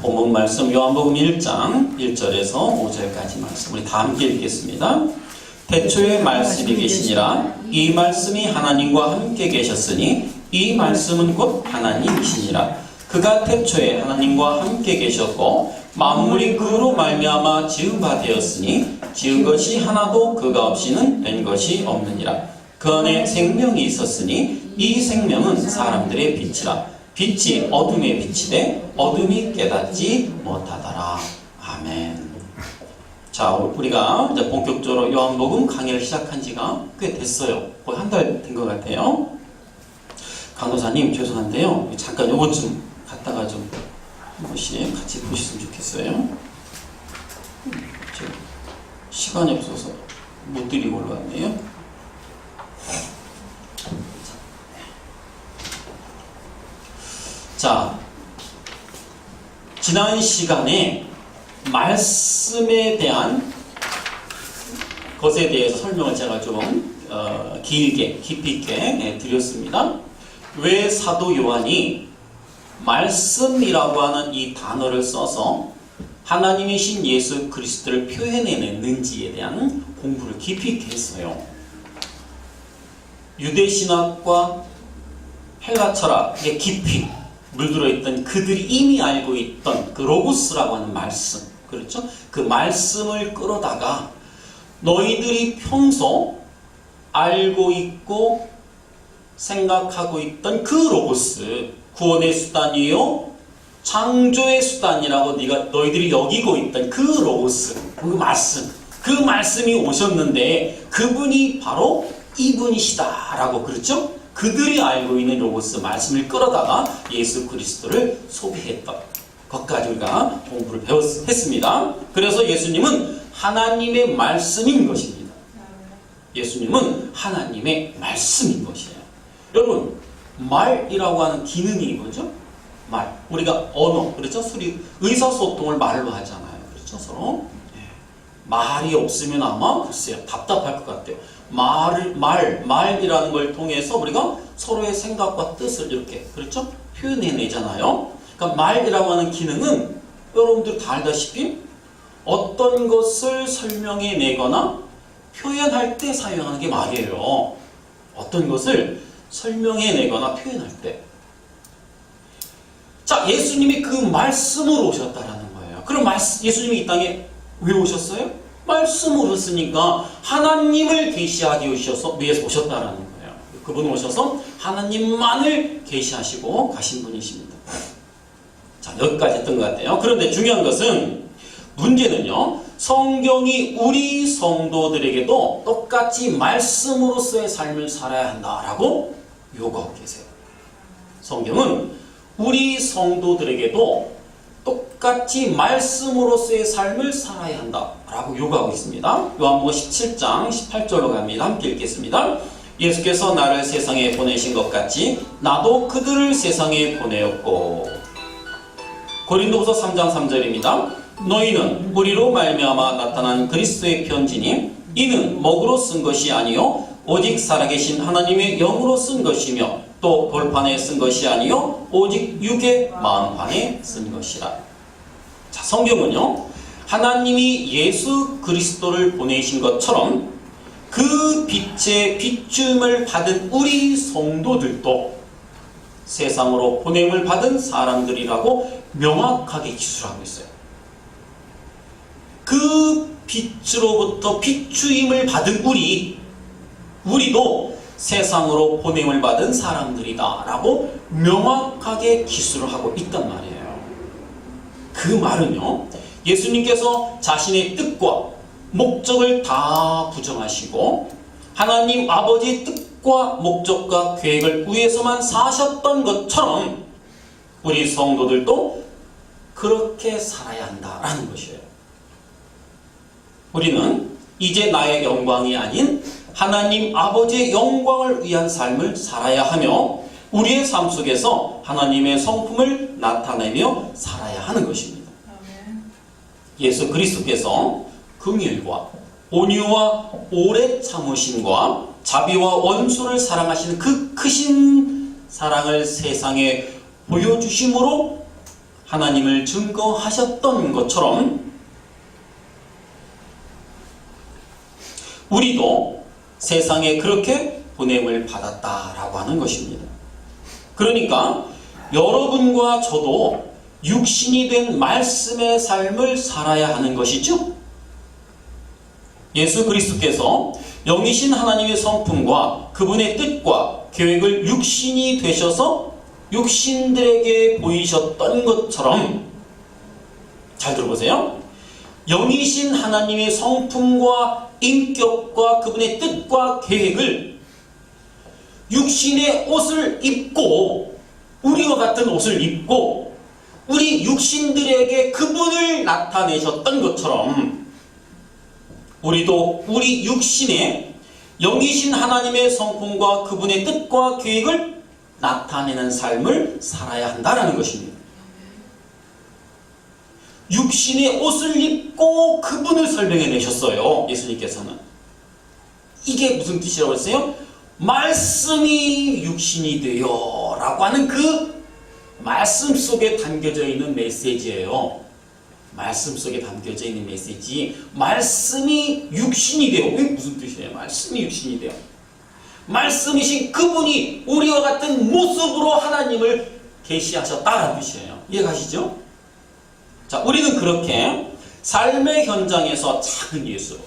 본문 말씀 요한복음 1장 1절에서 5절까지 말씀 우리 다 함께 읽겠습니다. 태초에 말씀이 계시니라. 이 말씀이 하나님과 함께 계셨으니 이 말씀은 곧 하나님이시니라. 그가 태초에 하나님과 함께 계셨고 만물이 그로 말미암아 지은 바 되었으니 지은 것이 하나도 그가 없이는 된 것이 없느니라. 그 안에 생명이 있었으니 이 생명은 사람들의 빛이라. 빛이 어둠의 빛이 돼 어둠이 깨닫지 못하더라. 아멘. 자, 우리가 이제 본격적으로 요한복음 강의를 시작한 지가 꽤 됐어요. 거의 한 달 된 것 같아요. 강도사님 죄송한데요, 잠깐 요것 좀 갖다가 좀 한 번씩 같이 보셨으면 좋겠어요. 시간이 없어서 못 드리고 올라왔네요. 자, 지난 시간에 말씀에 대한 것에 대해서 설명을 제가 좀 길게 깊이 있게 드렸습니다. 왜 사도 요한이 말씀이라고 하는 이 단어를 써서 하나님이신 예수 그리스도를 표현해냈는지에 대한 공부를 깊이 있게 했어요. 유대신학과 헬라 철학에 깊이 물들어 있던 그들이 이미 알고 있던 그 로고스라고 하는 말씀, 그렇죠? 그 말씀을 끌어다가 너희들이 평소 알고 있고 생각하고 있던 그 로고스, 구원의 수단이요 창조의 수단이라고 너희들이 여기고 있던 그 로고스, 그 말씀이 오셨는데 그분이 바로 이분이시다라고, 그렇죠? 그들이 알고 있는 로고스 말씀을 끌어다가 예수 그리스도를 소개했던 것까지 우리가 공부를 했습니다. 그래서 예수님은 하나님의 말씀인 것입니다. 예수님은 하나님의 말씀인 것이에요. 여러분, 말이라고 하는 기능이 뭐죠? 말. 우리가 언어, 그렇죠? 의사소통을 말로 하잖아요. 그렇죠? 서로. 말이 없으면 아마 글쎄요, 답답할 것 같아요. 말이라는 걸 통해서 우리가 서로의 생각과 뜻을 이렇게, 그렇죠? 표현해내잖아요. 그러니까 말이라고 하는 기능은 여러분들 다 알다시피 어떤 것을 설명해내거나 표현할 때 사용하는 게 말이에요. 어떤 것을 설명해내거나 표현할 때. 자, 예수님이 그 말씀으로 오셨다라는 거예요. 그럼 예수님이 이 땅에 왜 오셨어요? 말씀으로 오셨으니까 하나님을 계시하기 위해서 오셨다라는 거예요. 그분 오셔서 하나님만을 계시하시고 가신 분이십니다. 자, 여기까지 했던 것 같아요. 그런데 중요한 것은, 문제는요, 성경이 우리 성도들에게도 똑같이 말씀으로서의 삶을 살아야 한다라고 요구하고 계세요. 성경은 우리 성도들에게도 똑같이 말씀으로서의 삶을 살아야 한다라고 요구하고 있습니다. 요한복음 17장 18절로 갑니다. 함께 읽겠습니다. 예수께서 나를 세상에 보내신 것 같이 나도 그들을 세상에 보내었고. 고린도후서 3장 3절입니다. 너희는 우리로 말미암아 나타난 그리스도의 편지니 이는 먹으로 쓴 것이 아니요 오직 살아계신 하나님의 영으로 쓴 것이며 또 돌판에 쓴 것이 아니요 오직 육의 마음판에 쓴 것이라. 자, 성경은요, 하나님이 예수 그리스도를 보내신 것처럼 그 빛의 비춤을 받은 우리 성도들도 세상으로 보냄을 받은 사람들이라고 명확하게 기술하고 있어요. 그 빛으로부터 비추임을 받은 우리도 세상으로 보냄을 받은 사람들이다 라고 명확하게 기술을 하고 있단 말이에요. 그 말은요, 예수님께서 자신의 뜻과 목적을 다 부정하시고 하나님 아버지의 뜻과 목적과 계획을 위해서만 사셨던 것처럼 우리 성도들도 그렇게 살아야 한다라는 것이에요. 우리는 이제 나의 영광이 아닌 하나님 아버지의 영광을 위한 삶을 살아야 하며 우리의 삶 속에서 하나님의 성품을 나타내며 살아야 하는 것입니다. 예수 그리스도께서 긍휼과 온유와 오래 참으심과 자비와 원수를 사랑하시는 그 크신 사랑을 세상에 보여주심으로 하나님을 증거하셨던 것처럼 우리도 세상에 그렇게 보냄을 받았다라고 하는 것입니다. 그러니까 여러분과 저도 육신이 된 말씀의 삶을 살아야 하는 것이죠. 예수 그리스도께서 영이신 하나님의 성품과 그분의 뜻과 계획을 육신이 되셔서 육신들에게 보이셨던 것처럼, 잘 들어보세요. 영이신 하나님의 성품과 인격과 그분의 뜻과 계획을 육신의 옷을 입고, 우리와 같은 옷을 입고 우리 육신들에게 그분을 나타내셨던 것처럼 우리도 우리 육신에 영이신 하나님의 성품과 그분의 뜻과 계획을 나타내는 삶을 살아야 한다는 것입니다. 육신의 옷을 입고 그분을 설명해 내셨어요. 예수님께서는. 이게 무슨 뜻이라고 했어요? 말씀이 육신이 되어 라고 하는 그 말씀 속에 담겨져 있는 메시지예요. 말씀 속에 담겨져 있는 메시지. 말씀이 육신이 되어. 이게 무슨 뜻이에요? 말씀이 육신이 되어. 말씀이신 그분이 우리와 같은 모습으로 하나님을 계시하셨다는 뜻이에요. 이해가시죠? 자, 우리는 그렇게 삶의 현장에서 작은 예수로,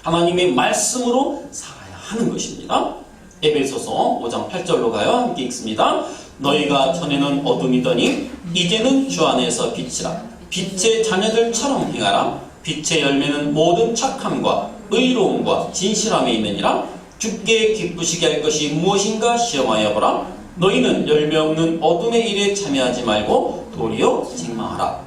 하나님의 말씀으로 살아야 하는 것입니다. 에베소서 5장 8절로 가요. 함께 읽습니다. 너희가 전에는 어둠이더니 이제는 주 안에서 빛이라. 빛의 자녀들처럼 행하라. 빛의 열매는 모든 착함과 의로움과 진실함에 있느니라. 주께 기쁘시게 할 것이 무엇인가 시험하여 보라. 너희는 열매 없는 어둠의 일에 참여하지 말고 도리어 책망하라.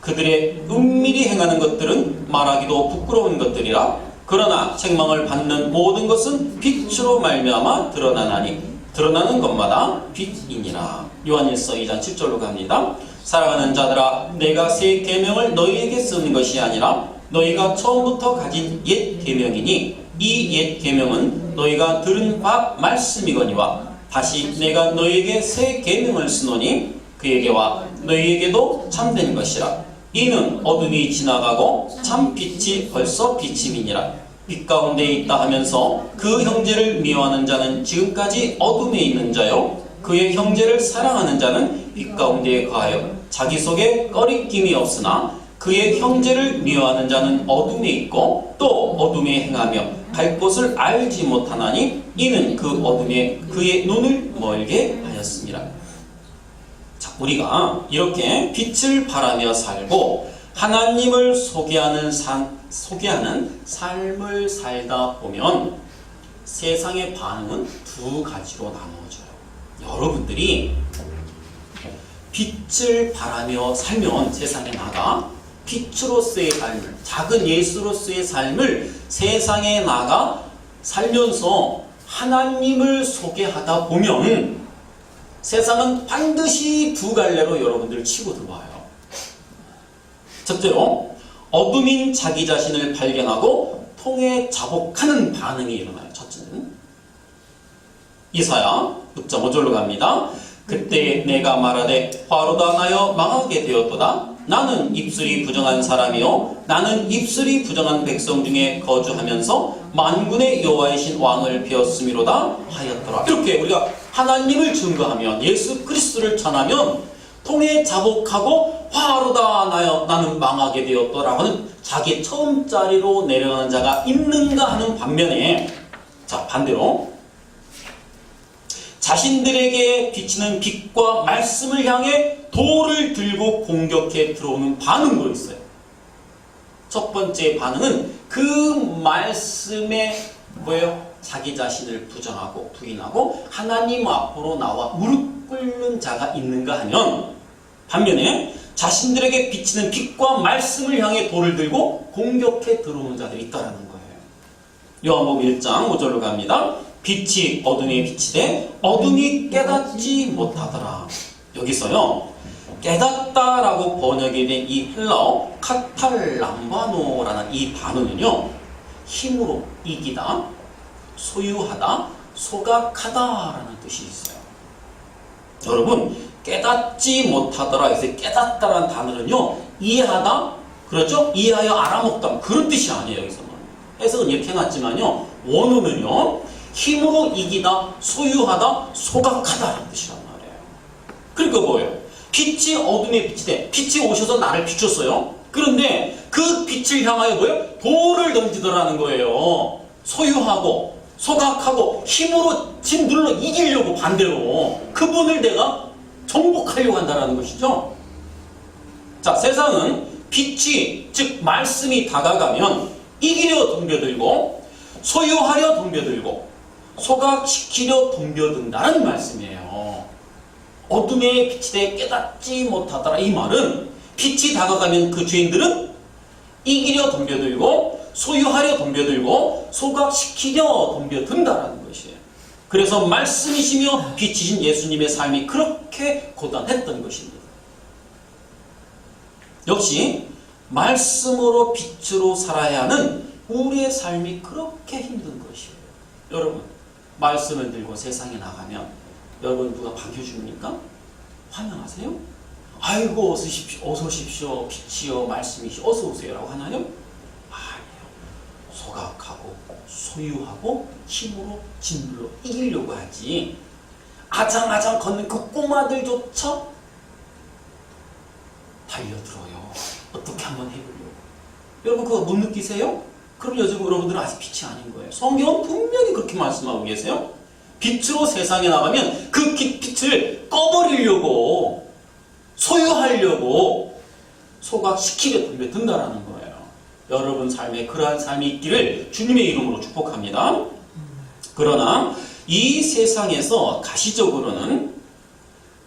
그들의 은밀히 행하는 것들은 말하기도 부끄러운 것들이라. 그러나 책망을 받는 모든 것은 빛으로 말미암아 드러나나니 드러나는 것마다 빛이니라. 요한일서 2장 7절로 갑니다. 사랑하는 자들아, 내가 새 계명을 너희에게 쓰는 것이 아니라 너희가 처음부터 가진 옛 계명이니 이 옛 계명은 너희가 들은 바 말씀이거니와 다시 내가 너희에게 새 계명을 쓰노니 그에게와 너희에게도 참된 것이라. 이는 어둠이 지나가고 참 빛이 벌써 비침이니라. 빛 가운데 있다 하면서 그 형제를 미워하는 자는 지금까지 어둠에 있는 자요, 그의 형제를 사랑하는 자는 빛 가운데에 거하여 자기 속에 꺼리낌이 없으나 그의 형제를 미워하는 자는 어둠에 있고 또 어둠에 행하며 갈 곳을 알지 못하나니 이는 그 어둠에 그의 눈을 멀게 하였습니다. 자, 우리가 이렇게 빛을 바라며 살고 하나님을 소개하는 삶을 살다 보면 세상의 반응은 두 가지로 나누어져요. 여러분들이 빛을 바라며 살면 세상에 나가 빛으로서의 삶을, 작은 예수로서의 삶을 세상에 나가 살면서 하나님을 소개하다 보면 세상은 반드시 두 갈래로 여러분들을 치고 들어와요. 첫째로 어둠인 자기 자신을 발견하고 통해 자복하는 반응이 일어나요. 첫째는 이사야 6.5절로 갑니다. 그때 내가 말하되 화로다 나여 망하게 되었도다. 나는 입술이 부정한 사람이요 나는 입술이 부정한 백성 중에 거주하면서 만군의 여호와이신 왕을 배웠음이로다 하였더라. 이렇게 우리가 하나님을 증거하면 예수 그리스도를 전하면 통해 자복하고 화로다 나여 나는 망하게 되었더라 하는 자기 처음자리로 내려가는 자가 있는가 하는 반면에, 자 반대로 자신들에게 비치는 빛과 말씀을 향해 돌을 들고 공격해 들어오는 반응도 있어요. 첫 번째 반응은 그 말씀에 뭐예요? 자기 자신을 부정하고 부인하고 하나님 앞으로 나와 무릎 꿇는 자가 있는가 하면, 반면에 자신들에게 비치는 빛과 말씀을 향해 돌을 들고 공격해 들어오는 자들이 있다라는 거예요. 요한복음 1장 5절로 갑니다. 빛이 어둠에 비치되 어둠이 깨닫지 못하더라. 여기서요 깨닫다라고 번역이 된 이 헬라어 카탈람바노라는 이 단어는요 힘으로 이기다, 소유하다, 소각하다라는 뜻이 있어요. 여러분 깨닫지 못하더라. 그래서 깨닫다라는 단어는요, 이해하다, 그렇죠? 이해하여 알아먹다, 그런 뜻이 아니에요. 여기서는 해석은 이렇게 해놨지만요, 원어는요, 힘으로 이기다, 소유하다, 소각하다라는 뜻이란 말이에요. 그러니까 뭐예요? 빛이 어둠에 빛이 돼. 빛이 오셔서 나를 비췄어요. 그런데 그 빛을 향하여 뭐예요? 돌을 던지더라는 거예요. 소유하고 소각하고 힘으로 짓눌러 이기려고, 반대로 그분을 내가 정복하려고 한다는 것이죠. 자, 세상은 빛이, 즉 말씀이 다가가면 이기려 덤벼들고 소유하려 덤벼들고 소각시키려 덤벼든다는 말씀이에요. 어둠의 빛이 돼 깨닫지 못하더라. 이 말은 빛이 다가가면 그 죄인들은 이기려 덤벼들고 소유하려 덤벼들고 소각시키려 덤벼든다라는 것이에요. 그래서 말씀이시며 빛이신 예수님의 삶이 그렇게 고단했던 것입니다. 역시 말씀으로 빛으로 살아야 하는 우리의 삶이 그렇게 힘든 것이에요. 여러분, 말씀을 들고 세상에 나가면 여러분 누가 반겨줍니까? 환영하세요? 아이고 어서 오십시오. 빛이요 말씀이시오. 어서 오세요 라고 하나요? 아니에요. 소각하고 소유하고 힘으로 짓눌러 이기려고 하지. 아장아장 걷는 그 꼬마들조차 달려들어요. 어떻게 한번 해보려고. 여러분 그거 못 느끼세요? 그럼 요즘 여러분들은 아직 빛이 아닌 거예요. 성경은 분명히 그렇게 말씀하고 계세요. 빛으로 세상에 나가면 그 빛을 꺼버리려고, 소유하려고 소각시키려 덤벼든다라는 거예요. 여러분 삶에 그러한 삶이 있기를 주님의 이름으로 축복합니다. 그러나 이 세상에서 가시적으로는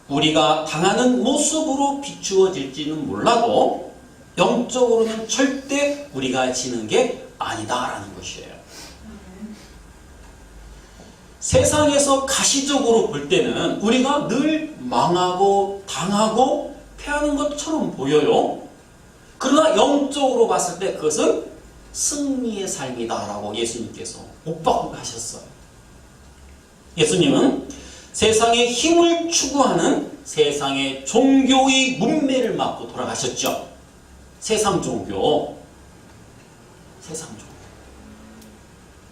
우리가 당하는 모습으로 비추어질지는 몰라도 영적으로는 절대 우리가 지는 게 아니다라는 것이에요. 세상에서 가시적으로 볼 때는 우리가 늘 망하고 당하고 패하는 것처럼 보여요. 그러나 영적으로 봤을 때 그것은 승리의 삶이다라고 예수님께서 옥박하셨어요. 예수님은 세상의 힘을 추구하는 세상의 종교의 문매를 맞고 돌아가셨죠. 세상 종교.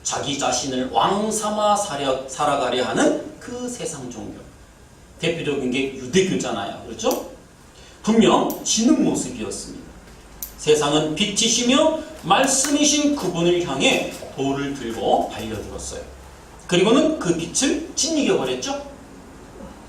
자기 자신을 왕 삼아 살아가려 하는 그 세상 종교. 대표적인 게 유대교잖아요. 그렇죠? 분명 지는 모습이었습니다. 세상은 빛이시며 말씀이신 그분을 향해 돌을 들고 달려들었어요. 그리고는 그 빛을 짓이겨 버렸죠.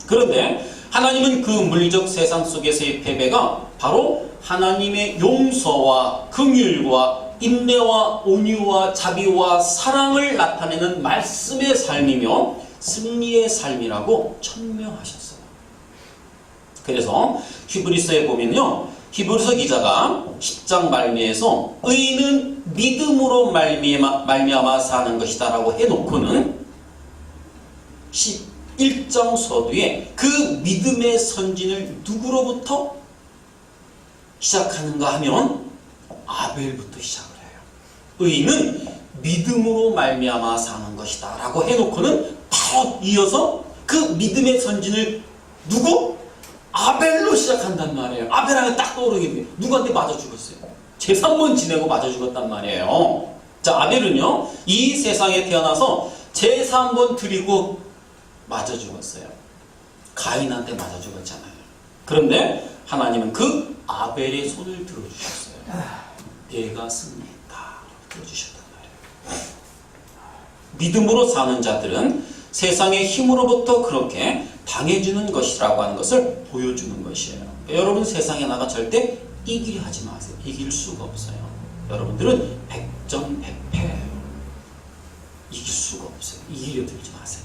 그런데 하나님은 그 물리적 세상 속에서의 패배가 바로 하나님의 용서와 긍휼과 인내와 온유와 자비와 사랑을 나타내는 말씀의 삶이며 승리의 삶이라고 천명하셨어요. 그래서 히브리서에 보면요, 히브리서 기자가 10장 말미에서 의인은 믿음으로 말미암아 사는 것이다 라고 해놓고는 11장 서두에 그 믿음의 선진을 누구로부터 시작하는가 하면 아벨부터 시작을 해요. 의인은 믿음으로 말미암아 사는 것이다 라고 해놓고는 바로 이어서 그 믿음의 선진을 누구? 아벨로 시작한단 말이에요. 아벨 하면 딱 떠오르게 돼요. 누구한테 맞아 죽었어요? 제사 한번 지내고 맞아 죽었단 말이에요. 자, 아벨은요, 이 세상에 태어나서 제사 한번 드리고 맞아 죽었어요. 가인한테 맞아 죽었잖아요. 그런데 하나님은 그 아벨의 손을 들어주셨어요. 내가 승리했다 들어주셨단 말이에요. 믿음으로 사는 자들은 세상의 힘으로부터 그렇게 당해주는 것이라고 하는 것을 보여주는 것이에요. 여러분 세상에 나가 절대 이기려 하지 마세요. 이길 수가 없어요. 여러분들은 100점 100패예요. 이길 수가 없어요. 이기려 들지 마세요.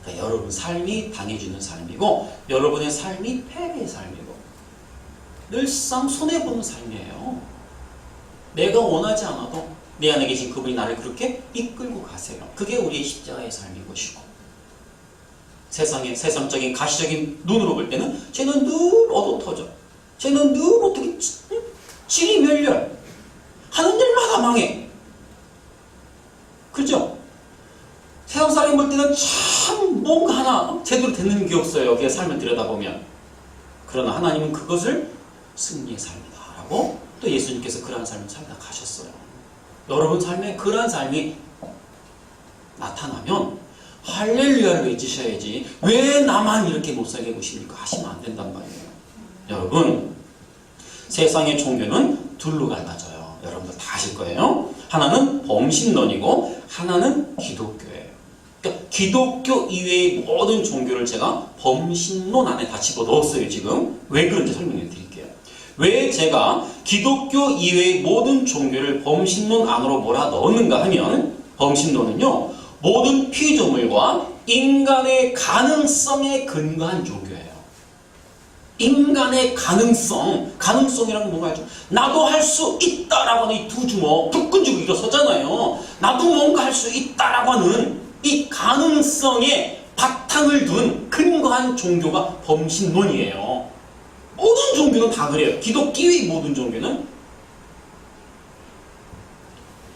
그러니까 여러분 삶이 당해주는 삶이고 여러분의 삶이 패배의 삶이고 늘상 손해보는 삶이에요. 내가 원하지 않아도 내 안에 계신 그분이 나를 그렇게 이끌고 가세요. 그게 우리의 십자가의 삶인 것이고 세상적인 가시적인 눈으로 볼 때는 쟤는 늘 얻어터져. 쟤는 늘 어떻게 세상 사람이 볼 때는 참 뭔가 하나 제대로 되는 게 없어요. 그의 삶을 들여다보면. 그러나 하나님은 그것을 승리의 삶이다 라고 또 예수님께서 그러한 삶을 살다 가셨어요. 여러분 삶에 그러한 삶이 나타나면 할렐루야를 외치셔야지 왜 나만 이렇게 못 살게 보십니까? 하시면 안 된단 말이에요. 여러분, 세상의 종교는 둘로 갈라져요. 여러분들 다 아실 거예요. 하나는 범신론이고 하나는 기독교예요. 그러니까 기독교 이외의 모든 종교를 제가 범신론 안에 다 집어넣었어요. 지금 왜 그런지 설명해 드릴게요. 왜 제가 기독교 이외의 모든 종교를 범신론 안으로 몰아넣었는가 하면, 범신론은요 모든 피조물과 인간의 가능성에 근거한 종교예요. 인간의 가능성이라는 건 뭔가 알죠? 나도 할 수 있다라고 하는 이 두 주먹 불끈 쥐고 일어서잖아요. 나도 뭔가 할 수 있다라고 하는 이 가능성에 바탕을 둔 근거한 종교가 범신론이에요. 모든 종교는 다 그래요. 기독교의 모든 종교는.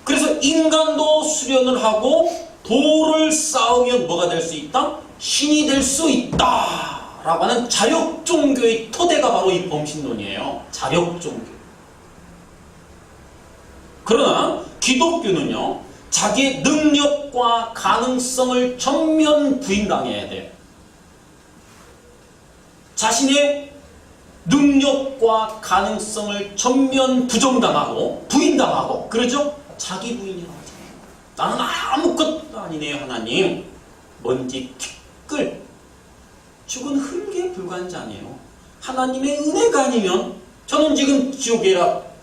그래서 인간도 수련을 하고 돌을 쌓으면 뭐가 될 수 있다? 신이 될 수 있다 라고 하는 자력종교의 토대가 바로 이 범신론이에요. 자력종교. 그러나 기독교는요 자기의 능력과 가능성을 전면 부인당해야 돼요. 자신의 능력과 가능성을 전면 부정당하고 부인당하고, 그러죠? 자기 부인이라고 하잖아요. 나는 아무것도 아니네요 하나님. 먼지 티끌 죽은 흙에 불과한 자네요. 하나님의 은혜가 아니면 저는 지금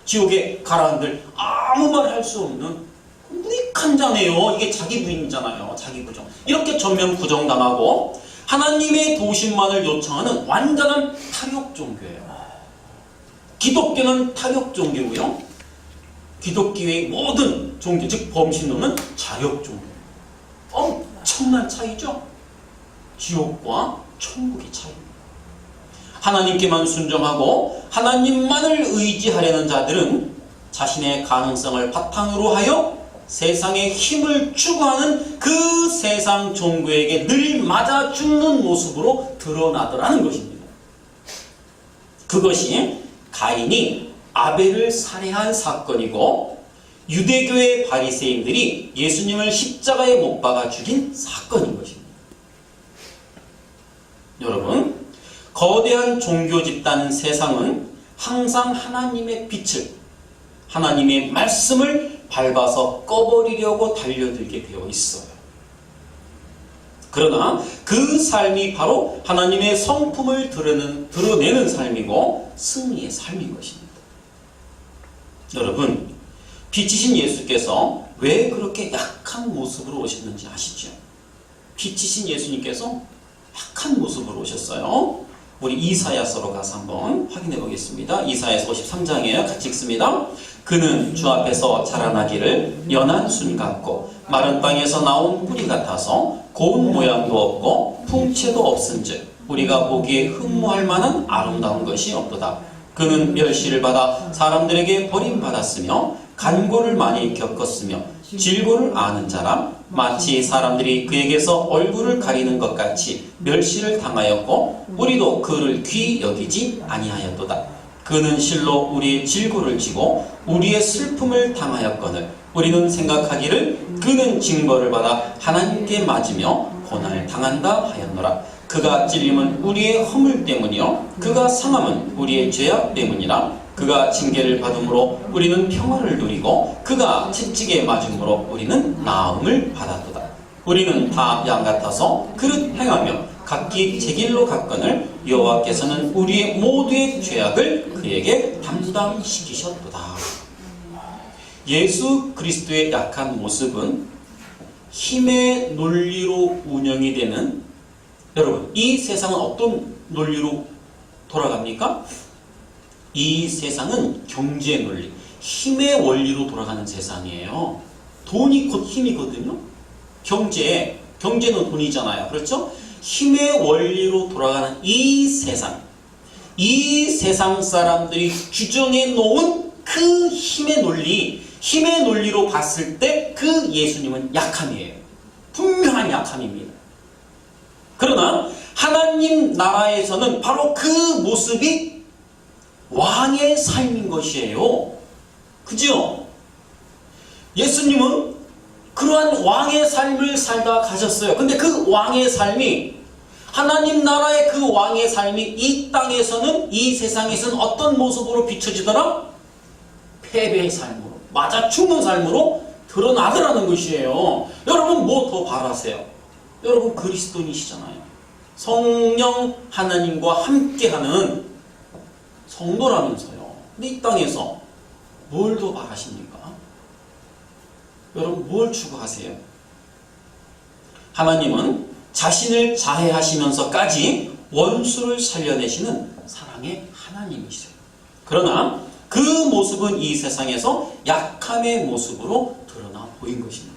지옥에 가라앉을 아무 말 할 수 없는 무익한 자네요. 이게 자기 부인이잖아요. 자기 부정. 이렇게 전면 부정당하고 하나님의 도우심만을 요청하는 완전한 타격 종교예요. 기독교는 타격 종교고요. 기독교의 모든 종교, 즉 범신론은 자력 종교. 엄청난 차이죠. 지옥과 천국의 차이입니다. 하나님께만 순종하고 하나님만을 의지하려는 자들은 자신의 가능성을 바탕으로 하여 세상의 힘을 추구하는 그 세상 종교에게 늘 맞아 죽는 모습으로 드러나더라는 것입니다. 그것이 가인이 아벨을 살해한 사건이고 유대교의 바리새인들이 예수님을 십자가에 못 박아 죽인 사건인 것입니다. 여러분, 거대한 종교 집단 세상은 항상 하나님의 빛을, 하나님의 말씀을 밟아서 꺼버리려고 달려들게 되어 있어요. 그러나 그 삶이 바로 하나님의 성품을 드러내는 삶이고 승리의 삶인 것입니다. 여러분, 빛이신 예수께서 왜 그렇게 약한 모습으로 오셨는지 아시죠? 빛이신 예수님께서 약한 모습으로 오셨어요. 우리 이사야서로 가서 한번 확인해 보겠습니다. 이사야서 53장이에요. 같이 읽습니다. 그는 주 앞에서 자라나기를 연한 순 같고 마른 땅에서 나온 뿌리 같아서 고운 모양도 없고 풍채도 없은즉 우리가 보기에 흠모할 만한 아름다운 것이 없도다. 그는 멸시를 받아 사람들에게 버림받았으며 간고를 많이 겪었으며 질고를 아는 자라. 마치 사람들이 그에게서 얼굴을 가리는 것 같이 멸시를 당하였고 우리도 그를 귀히 여기지 아니하였도다. 그는 실로 우리의 질고를 지고 우리의 슬픔을 당하였거늘 우리는 생각하기를 그는 징벌을 받아 하나님께 맞으며 고난을 당한다 하였노라. 그가 찔림은 우리의 허물 때문이요 그가 상함은 우리의 죄악 때문이라. 그가 징계를 받음으로 우리는 평화를 누리고 그가 채찍에 맞음으로 우리는 나음을 받았도다. 우리는 다 양 같아서 그릇 행하며 각기 제 길로 갔거늘 여호와께서는 우리의 모두의 죄악을 그에게 담당시키셨도다. 예수 그리스도의 약한 모습은 힘의 논리로 운영이 되는, 여러분 이 세상은 어떤 논리로 돌아갑니까? 이 세상은 경제 논리, 힘의 원리로 돌아가는 세상이에요. 돈이 곧 힘이거든요. 경제는 돈이잖아요. 그렇죠? 힘의 원리로 돌아가는 이 세상 사람들이 규정해 놓은 그 힘의 논리로 봤을 때 그 예수님은 약함이에요. 분명한 약함입니다. 그러나 하나님 나라에서는 바로 그 모습이 왕의 삶인 것이에요. 그죠? 예수님은 그러한 왕의 삶을 살다 가셨어요. 근데 그 왕의 삶이, 하나님 나라의 그 왕의 삶이 이 땅에서는, 이 세상에서는 어떤 모습으로 비춰지더라? 패배의 삶으로, 맞아 죽는 삶으로 드러나더라는 것이에요. 여러분 뭐 더 바라세요? 여러분 그리스도인이시잖아요. 성령 하나님과 함께하는 성도라면서요. 근데 이 땅에서 뭘 더 바라십니까? 여러분 뭘 추구하세요? 하나님은 자신을 자해하시면서까지 원수를 살려내시는 사랑의 하나님이세요. 그러나 그 모습은 이 세상에서 약함의 모습으로 드러나 보인 것입니다.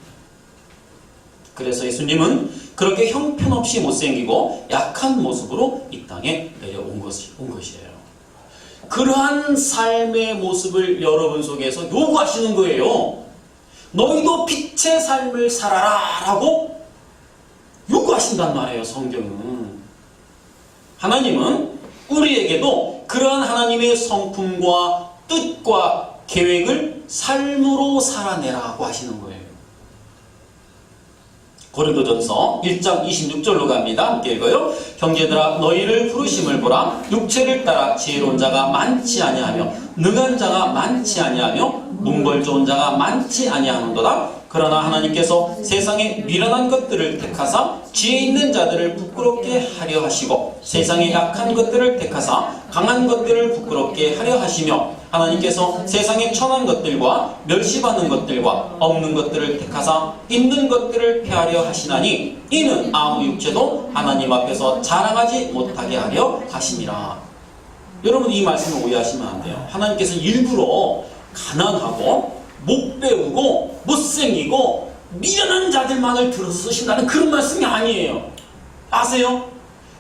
그래서 예수님은 그렇게 형편없이 못생기고 약한 모습으로 이 땅에 내려온 것이에요. 그러한 삶의 모습을 여러분 속에서 요구하시는 거예요. 너희도 빛의 삶을 살아라 라고 요구하신단 말이에요. 성경은. 하나님은 우리에게도 그러한 하나님의 성품과 뜻과 계획을 삶으로 살아내라고 하시는 거예요. 고린도전서 1장 26절로 갑니다. 함께 읽어요. 형제들아 너희를 부르심을 보라. 육체를 따라 지혜로운 자가 많지 아니하며 능한 자가 많지 아니하며 문벌 좋은 자가 많지 아니하는도다. 그러나 하나님께서 세상의 미련한 것들을 택하사 지혜 있는 자들을 부끄럽게 하려 하시고 세상의 약한 것들을 택하사 강한 것들을 부끄럽게 하려 하시며 하나님께서 세상의 천한 것들과 멸시받는 것들과 없는 것들을 택하사 있는 것들을 폐하려 하시나니 이는 아무 육체도 하나님 앞에서 자랑하지 못하게 하려 하심이라. 여러분 이 말씀을 오해하시면 안 돼요. 하나님께서 일부러 가난하고 못 배우고 못생기고 미련한 자들만을 들어서 쓰신다는 그런 말씀이 아니에요. 아세요?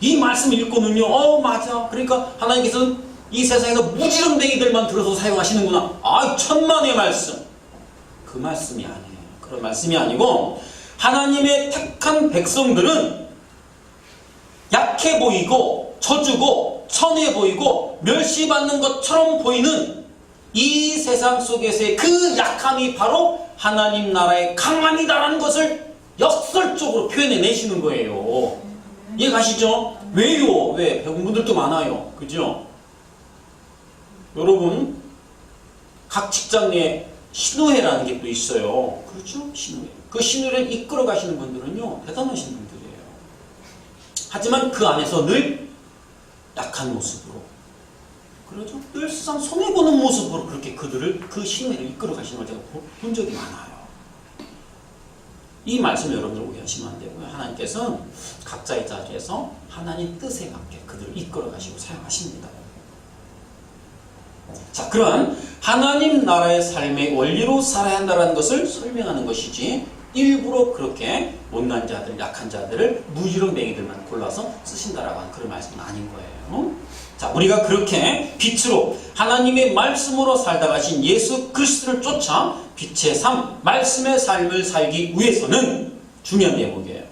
이 말씀 읽고는요, 맞아. 그러니까 하나님께서는 이 세상에서 무지렁댕이들만 들어서 사용하시는구나. 천만의 말씀. 그 말씀이 아니에요. 그런 말씀이 아니고 하나님의 택한 백성들은 약해 보이고 저주고 천해 보이고 멸시받는 것처럼 보이는 이 세상 속에서의 그 약함이 바로 하나님 나라의 강함이다라는 것을 역설적으로 표현해 내시는 거예요. 이해 가시죠? 왜요? 왜? 배운 분들도 많아요. 그죠? 여러분 각 직장 내에 신우회라는 게 또 있어요. 그렇죠? 신우회. 그 신우회를 이끌어 가시는 분들은요 대단하신 분들이에요. 하지만 그 안에서 늘 약한 모습으로, 그렇죠? 늘상 손해보는 모습으로 그렇게 그 신우회를 이끌어 가시는 걸 제가 본 적이 많아요. 이 말씀 여러분들 오해하시면 안 되고요. 하나님께서는 각자의 자리에서 하나님 뜻에 맞게 그들을 이끌어 가시고 사용하십니다. 자, 그러한 하나님 나라의 삶의 원리로 살아야 한다는 것을 설명하는 것이지 일부러 그렇게 못난 자들, 약한 자들을 무지렁댕이들만 골라서 쓰신다라고 하는 그런 말씀은 아닌 거예요. 자, 우리가 그렇게 빛으로 하나님의 말씀으로 살다 가신 예수 그리스도를 쫓아 빛의 삶, 말씀의 삶을 살기 위해서는 중요한 대목이에요.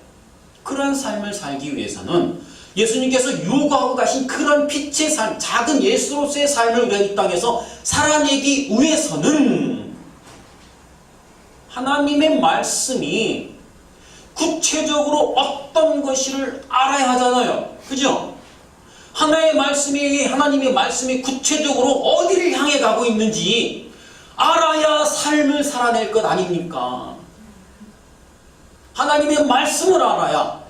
그러한 삶을 살기 위해서는 예수님께서 요구하고 가신 그런 빛의 삶, 작은 예수로서의 삶을 우리가 이 땅에서 살아내기 위해서는 하나님의 말씀이 구체적으로 어떤 것을 알아야 하잖아요. 그죠? 하나님의 말씀이 구체적으로 어디를 향해 가고 있는지 알아야 삶을 살아낼 것 아닙니까? 하나님의 말씀을 알아야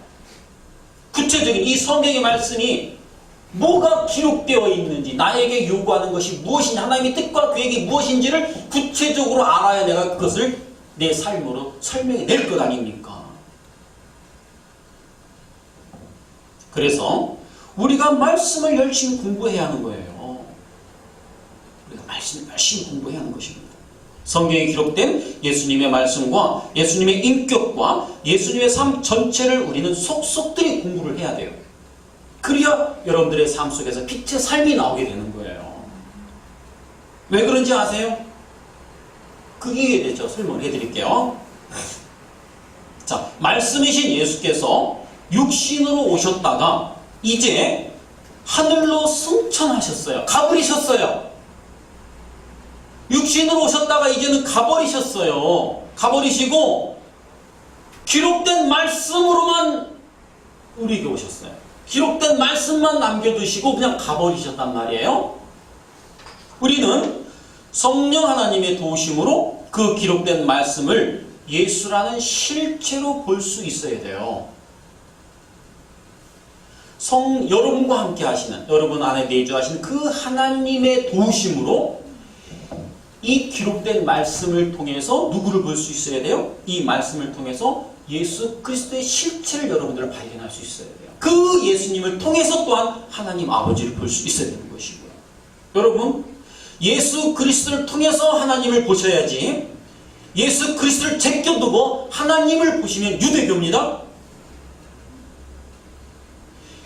구체적인 이 성경의 말씀이 뭐가 기록되어 있는지, 나에게 요구하는 것이 무엇인지, 하나님의 뜻과 계획이 무엇인지를 구체적으로 알아야 내가 그것을 내 삶으로 설명해 낼 것 아닙니까? 그래서 우리가 말씀을 열심히 공부해야 하는 거예요. 우리가 말씀을 열심히 공부해야 하는 것입니다. 성경에 기록된 예수님의 말씀과 예수님의 인격과 예수님의 삶 전체를 우리는 속속들이 공부를 해야 돼요. 그래야 여러분들의 삶 속에서 빛의 삶이 나오게 되는 거예요. 왜 그런지 아세요? 그게 대해서 설명을 해드릴게요. 자, 말씀이신 예수께서 육신으로 오셨다가 이제 하늘로 승천하셨어요. 가버리셨어요. 육신으로 오셨다가 이제는 가버리셨어요. 가버리시고 기록된 말씀으로만 우리에게 오셨어요. 기록된 말씀만 남겨두시고 그냥 가버리셨단 말이에요. 우리는 성령 하나님의 도우심으로 그 기록된 말씀을 예수라는 실체로 볼 수 있어야 돼요. 여러분과 함께 하시는, 여러분 안에 내주하시는 그 하나님의 도우심으로 이 기록된 말씀을 통해서 누구를 볼 수 있어야 돼요? 이 말씀을 통해서 예수 그리스도의 실체를 여러분들 발견할 수 있어야 돼요. 그 예수님을 통해서 또한 하나님 아버지를 볼 수 있어야 되는 것이고요. 여러분, 예수 그리스도를 통해서 하나님을 보셔야지 예수 그리스도를 제껴두고 하나님을 보시면 유대교입니다.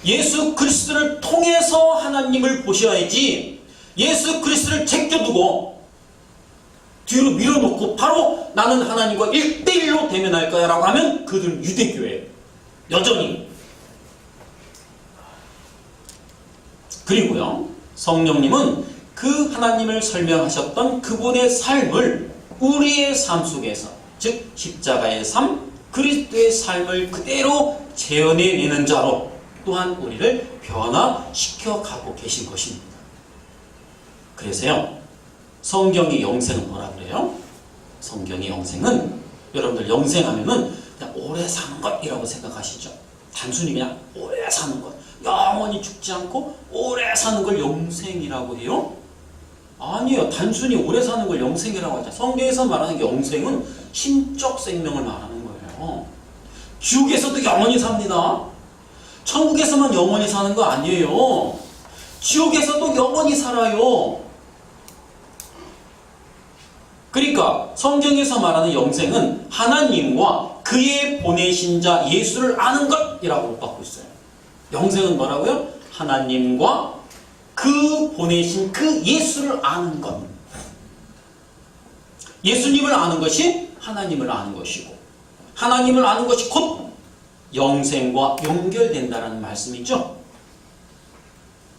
예수 그리스도를 통해서 하나님을 보셔야지 예수 그리스도를 제껴두고 뒤로 밀어놓고 바로 나는 하나님과 1대1로 대면할 거야 라고 하면 그들은 유대교예요. 여전히. 그리고요, 성령님은 그 하나님을 설명하셨던 그분의 삶을 우리의 삶 속에서, 즉 십자가의 삶, 그리스도의 삶을 그대로 재현해내는 자로 또한 우리를 변화시켜 가고 계신 것입니다. 그래서요, 성경의 영생은 뭐라 그래요? 성경의 영생은, 여러분들 영생하면은 그냥 오래 사는 것이라고 생각하시죠? 단순히 그냥 오래 사는 것, 영원히 죽지 않고 오래 사는 걸 영생이라고 해요? 아니에요. 단순히 오래 사는 걸 영생이라고 하죠. 성경에서 말하는 영생은 신적 생명을 말하는 거예요. 지옥에서도 영원히 삽니다. 천국에서만 영원히 사는 거 아니에요. 지옥에서도 영원히 살아요. 그러니까 성경에서 말하는 영생은 하나님과 그의 보내신 자 예수를 아는 것이라고 못 받고 있어요. 영생은 뭐라고요? 하나님과 그 보내신 그 예수를 아는 것. 예수님을 아는 것이 하나님을 아는 것이고, 하나님을 아는 것이 곧 영생과 연결된다는 말씀이죠.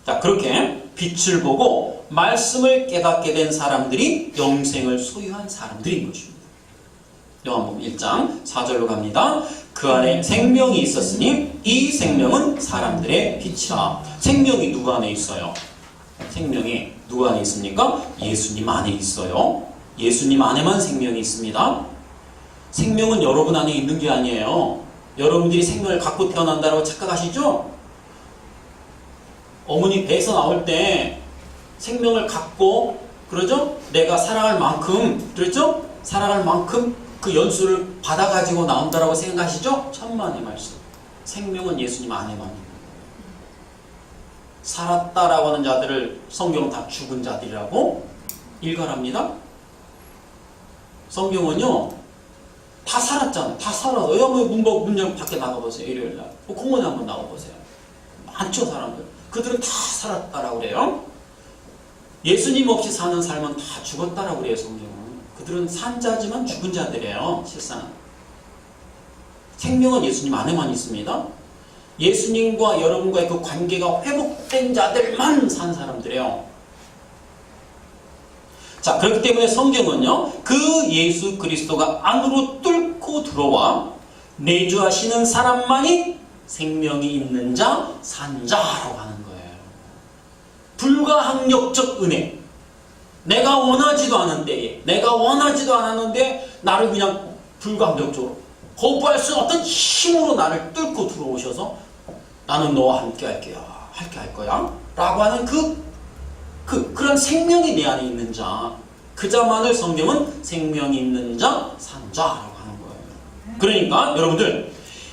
자, 그렇게 빛을 보고 말씀을 깨닫게 된 사람들이 영생을 소유한 사람들인 것입니다. 요한복음 1장 4절로 갑니다. 그 안에 생명이 있었으니 이 생명은 사람들의 빛이라. 생명이 누구 안에 있어요? 생명이 누구 안에 있습니까? 예수님 안에 있어요. 예수님 안에만 생명이 있습니다. 생명은 여러분 안에 있는 게 아니에요. 여러분들이 생명을 갖고 태어난다고 착각하시죠? 어머니 배에서 나올 때 생명을 갖고, 그러죠? 내가 살아갈 만큼, 그렇죠? 살아갈 만큼 그 연수를 받아가지고 나온다라고 생각하시죠? 천만의 말씀. 생명은 예수님 안에만 있는 거예요. 살았다라고 하는 자들을 성경은 다 죽은 자들이라고 일갈합니다. 성경은요, 다 살았잖아요. 다 살아서. 문장 밖에 나가보세요. 일요일날. 공원에 한번 나가보세요. 많죠, 사람들. 그들은 다 살았다라고 그래요. 예수님 없이 사는 삶은 다 죽었다라고 그래요, 성경은. 그들은 산 자지만 죽은 자들이에요, 실상. 생명은 예수님 안에만 있습니다. 예수님과 여러분과의 그 관계가 회복된 자들만 산 사람들이에요. 자, 그렇기 때문에 성경은요, 그 예수 그리스도가 안으로 뚫고 들어와 내주하시는 사람만이 생명이 있는 자, 산 자라고 하는 거예요. 불가항력적 은혜. 내가 원하지도 않은 때에, 내가 원하지도 않았는데 나를 그냥 불가항력적으로 거부할 수 없는 어떤 힘으로 나를 뚫고 들어오셔서 나는 너와 함께 할 거야 라고 하는 그런 생명이 내 안에 있는 자, 그 자만을 성경은 생명이 있는 자, 산 자라고 하는 거예요. 그러니까 여러분들,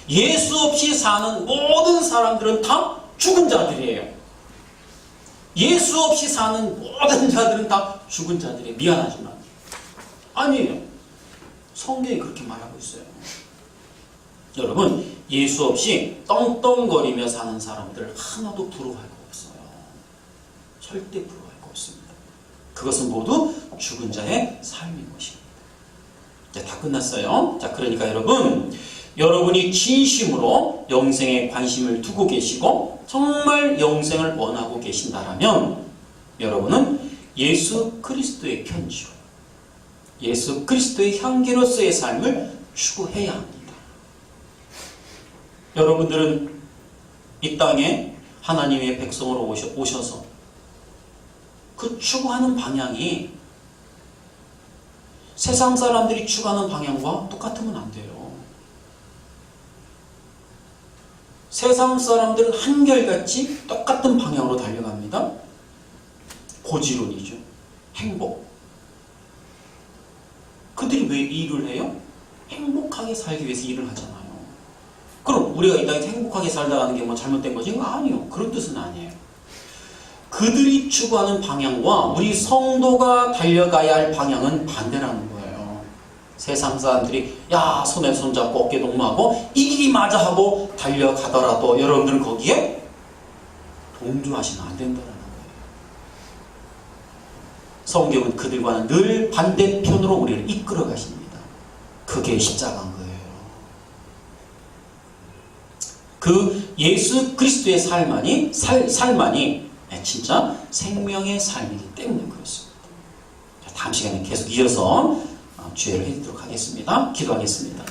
예수 없이 사는 모든 사람들은 다 죽은 자들이에요. 예수 없이 사는 모든 자들은 다 죽은 자들이에요. 미안하지만. 아니에요. 성경이 그렇게 말하고 있어요. 여러분, 예수 없이 떵떵거리며 사는 사람들 하나도 부러워할 거 없어요. 절대 부러워할 거 없습니다. 그것은 모두 죽은 자의 삶인 것입니다. 이제 다 끝났어요. 자, 그러니까 여러분, 여러분이 진심으로 영생에 관심을 두고 계시고 정말 영생을 원하고 계신다라면 여러분은 예수 그리스도의 편지로 예수 그리스도의 향기로서의 삶을 추구해야 합니다. 여러분들은 이 땅에 하나님의 백성으로 오셔서 그 추구하는 방향이 세상 사람들이 추구하는 방향과 똑같으면 안 돼요. 세상 사람들은 한결같이 똑같은 방향으로 달려갑니다. 고지론이죠. 행복. 그들이 왜 일을 해요? 행복하게 살기 위해서 일을 하잖아요. 그럼 우리가 이 땅에서 행복하게 살다가는 게 뭐 잘못된 거지? 아니요. 그런 뜻은 아니에요. 그들이 추구하는 방향과 우리 성도가 달려가야 할 방향은 반대라는 거예요. 세상 사람들이 야 손에 손잡고 어깨 동무하고 이 길이 맞아 하고 달려가더라도 여러분들은 거기에 동조하시면 안 된다는 거예요. 성경은 그들과는 늘 반대편으로 우리를 이끌어 가십니다. 그게 십자가인 거예요. 그 예수 그리스도의 삶만이 진짜 생명의 삶이기 때문에 그렇습니다. 다음 시간에 계속 이어서 주의를 해드리도록 하겠습니다. 기도하겠습니다.